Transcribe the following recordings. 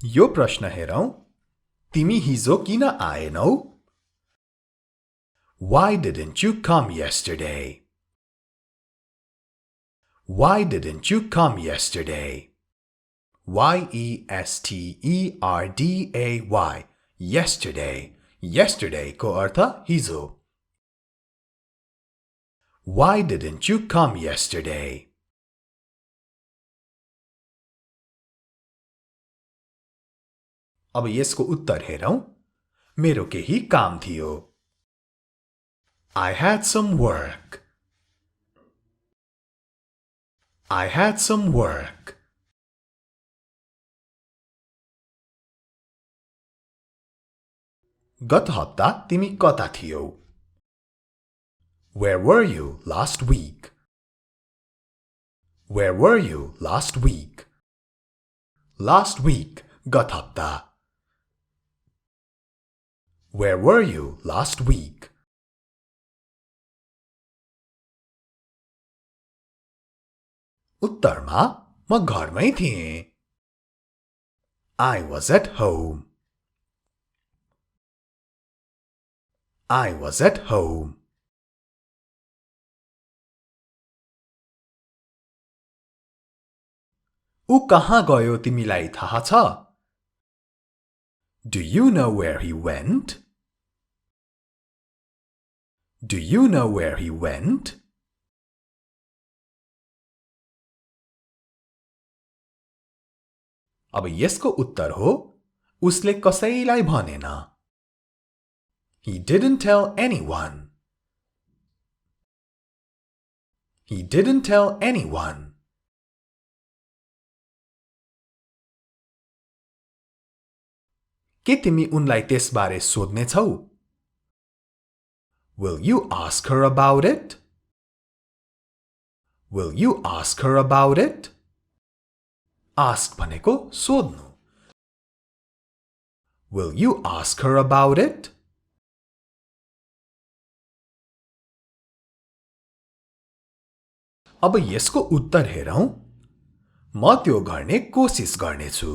यो प्रश्न हेरौं तिमी हिजो किन आएनौ Why didn't you come yesterday Why didn't you come yesterday yesterday yesterday yesterday को अर्थ हिजो Why didn't you come yesterday अब यसको उत्तर हेरौं मेरो केही काम थियो I had some work I had some work गत हप्ता तिमी कता थियौ Where were you last week Where were you last week Last week गत हप्ता Where were you last week उत्तरमा म घरमै थिएँ I was at home I was at home ऊ कहाँ गयो तिमीलाई थाहा छ Do you know where he went Do you know where he went अब यसको उत्तर हो उसले कसैलाई भनेन He didn't tell anyone He didn't tell anyone के तिमी उनलाई त्यसबारे सोध्ने छौ Will you ask her about it Will you ask her about it Ask भनेको सोध्नु Will you ask her about it अब यसको उत्तर हेरौं म त्यो गर्ने कोसिस गर्नेछु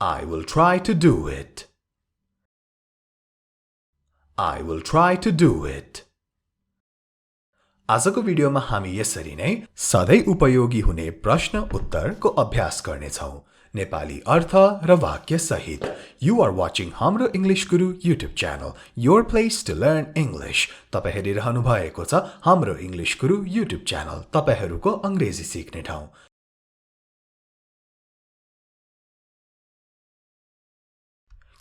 I will try to do it I will try to do it आजको भिडियोमा हामी यसरी नै सधैं उपयोगी हुने प्रश्न उत्तरको अभ्यास गर्नेछौं नेपाली अर्थ र वाक्य सहित You are watching Hamro English Guru YouTube channel your place to learn English तपाई हेरिरहनु भएको छ हाम्रो English Guru YouTube channel तपाईहरुको अंग्रेजी सिक्ने ठाउँ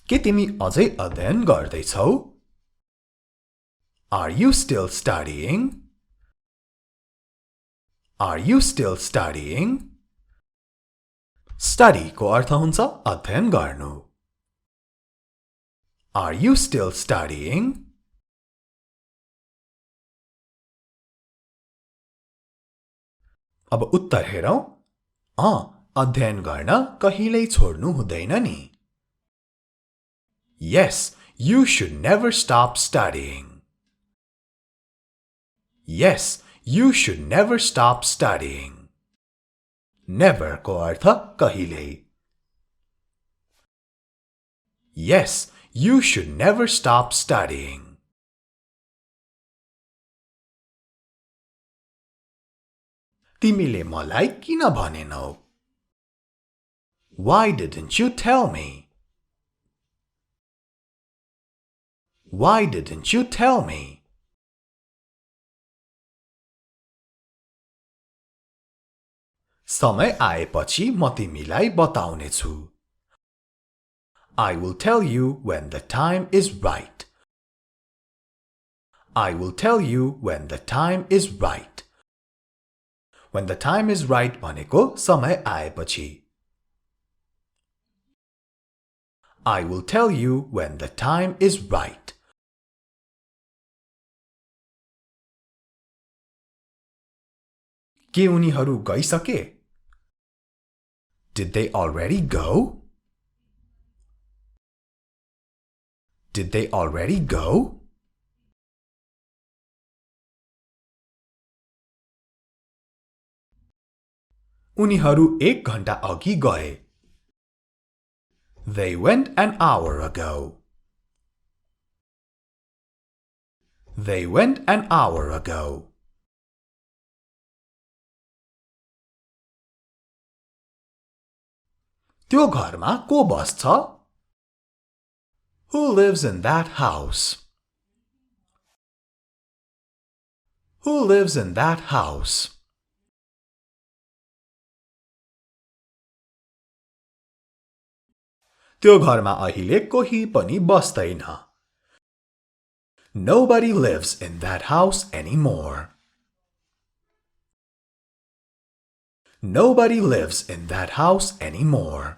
के तिमी अझै अध्ययन गर्दै छौ Are you still studying Are you still studying Study को अर्थ हुन्छ अध्ययन गर्नु Are you still studying अब उत्तर हेरौं अध्ययन गर्न कहिल्यै छोड्नु हुँदैन नि Yes, you should never stop studying Yes, you should never stop studying Never को अर्थ कहिल्यै Yes, you should never stop studying तिमीले मलाई किन भनेनौ Why didn't you tell me Why didn't you tell me समय आएपछि म तिमीलाई बताउने छु I will tell you when the time is right I will tell you when the time is right When the time is right भनेको समय आएपछि I will tell you when the time is right के उनीहरू गइसके Did they already go? Did they already go? उनीहरू 1 घण्टा अघि गए They went an hour ago. They went an hour ago. त्यो घरमा को बस्छ? Who lives in that house? Who lives in that house? त्यो घरमा अहिले कोही पनि बस्दैन. Nobody lives in that house anymore. Nobody lives in that house anymore.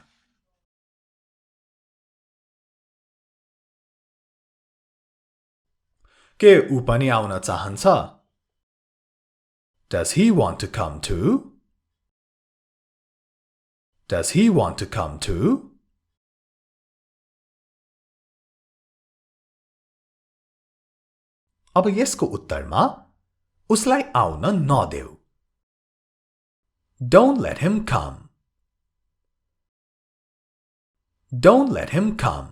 के ऊ पनि आउन चाहन्छ? Does he want to come too? Does he want to come too? अब यसको उत्तरमा उसलाई आउन नदेऊ. Don't let him come. Don't let him come.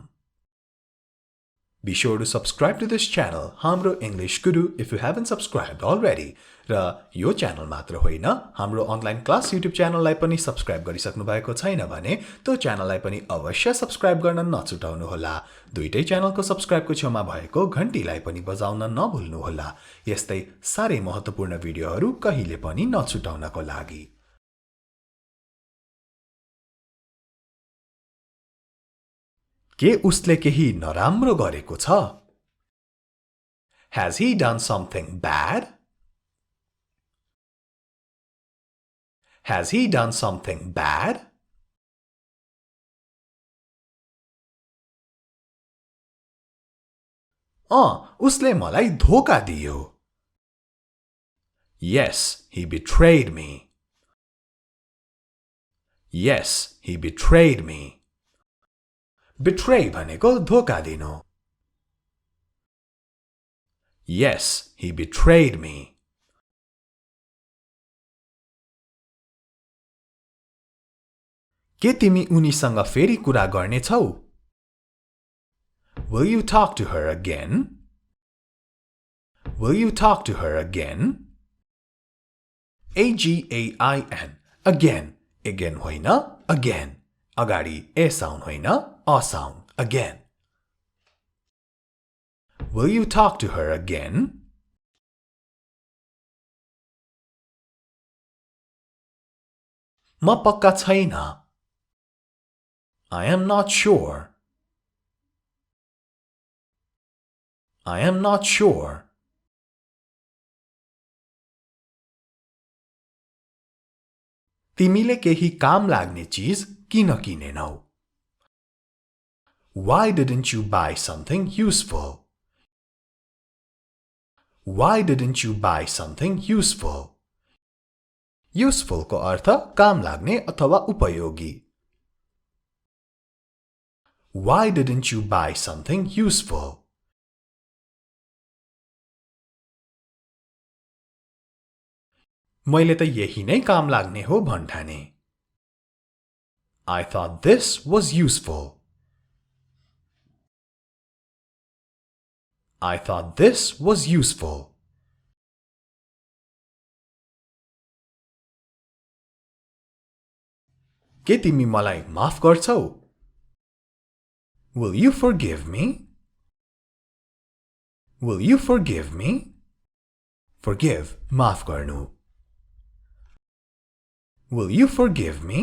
Be sure to subscribe to this channel, Hamro English Guru, if you haven't subscribed already. र यो channel मात्र होइन, हाम्रो अनलाइन क्लास युट्युब च्यानललाई पनि सब्स्क्राइब गरिसक्नु भएको छैन भने त्यो च्यानललाई पनि अवश्य सब्स्क्राइब गर्न नछुटाउनुहोला. दुईटै च्यानलको सब्स्क्राइबको छेउमा भएको घण्टीलाई पनि बजाउन नभुल्नुहोला. यस्तै सारै महत्त्वपूर्ण भिडियोहरू कहिले पनि नछुटाउनको लागि. के उसले केही नराम्रो गरेको छ? Has he done something bad? Has he done something bad? उसले मलाई धोका दियो. Yes, he betrayed me. Yes, he betrayed me. Betray भनेको धोका दिनु. Yes, he betrayed me. के तिमी उनीसँग फेरि कुरा गर्नेछौ? Will you talk to her again? Will you talk to her again? A-G-A-I-N. Again. Again होइन, again. अगाडि A sound होइन, A sound. Again. Will you talk to her again? म पक्का छैन. I am not sure. I am not sure. तिमीले केही काम लाग्ने चीज किन किनेनौ? Why didn't you buy something useful? Why didn't you buy something useful? Useful को अर्थ काम लाग्ने अथवा उपयोगी. Why didn't you buy something useful? मैले त यही नै काम लाग्ने हो भन्ठाने. I thought this was useful. I thought this was useful. के तिमी मलाई माफ गर्छौ? Will you forgive me? Will you forgive me? Forgive, माफ गर्नु. Will you forgive me?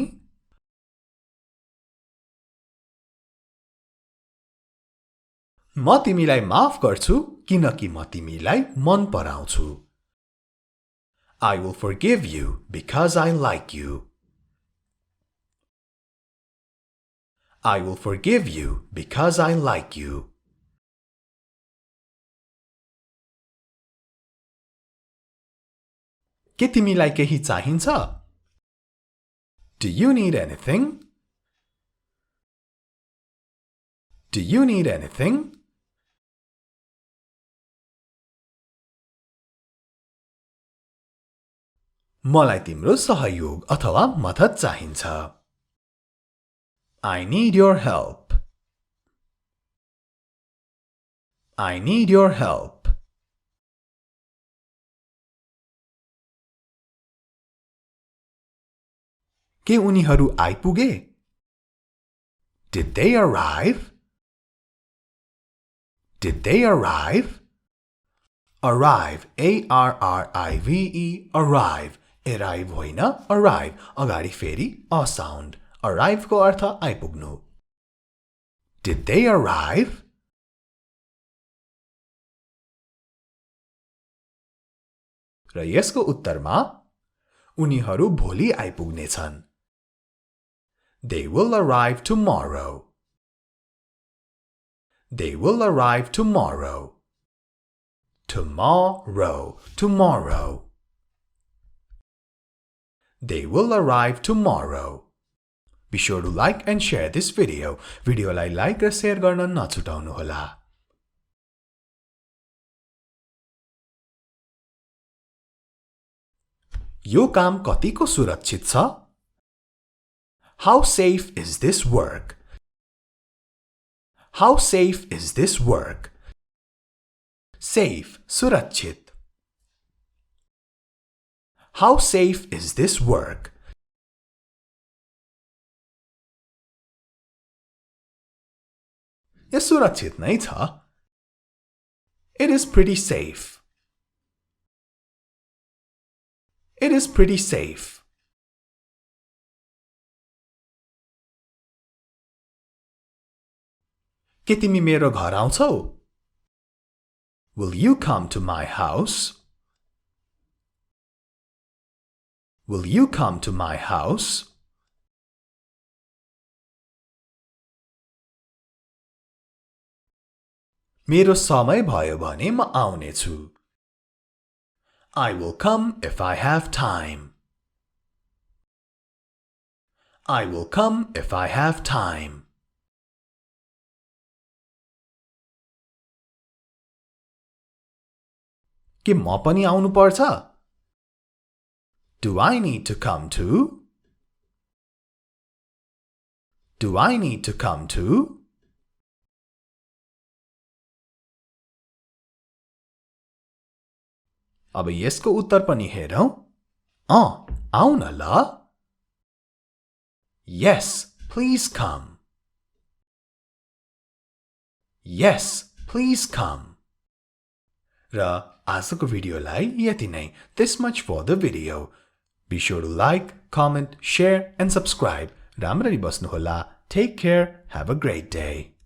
म तिमीलाई माफ गर्छु किनकि म तिमीलाई मन पराउँछु. I will forgive you because I like you. I will forgive you because I like you. के तिमीलाई केही चाहिन्छ? Do you need anything? Do you need anything? मलाई तिम्रो सहयोग अथवा मद्दत चाहिन्छ. I need your help. I need your help. के उनीहरू आइपुगे? Did they arrive? Did they arrive? Arrive, A-R-R-I-V-E, arrive. Arrive होइन, arrive. अगाडि फेरि a sound. Arrive को अर्थ आइपुग्नु. Did they arrive? र यसको उत्तरमा उनीहरू भोलि आइपुग्नेछन्. They will arrive tomorrow. They will arrive tomorrow. Tomorrow, tomorrow. They will arrive tomorrow. Be sure to like and share this video. भिडियोलाई लाइक र शेयर गर्न नछुटाउनुहोला. यो काम कतिको सुरक्षित छ? How safe is this work? How safe is this work? Safe, सुरक्षित. How safe is this work? यो सुरक्षित नै छ. It is pretty safe. It is pretty safe. के तिमी मेरो घर आउँछौ? Will you come to my house? Will you come to my house? मेरो समय भयो भने म आउने छु. I will come if I have time. I will come if I have time. के म पनि आउनु पर्छ? Do I need to come too? Do I need to come too? अब यसको उत्तर पनि हेरौं. आउ न ल. Yes, please come. Yes, please come. र आजको भिडियोलाई यति नै. This much for the video. Be sure to like, comment, share and subscribe. राम्ररी बस्नुहोला. Take care. Have a great day.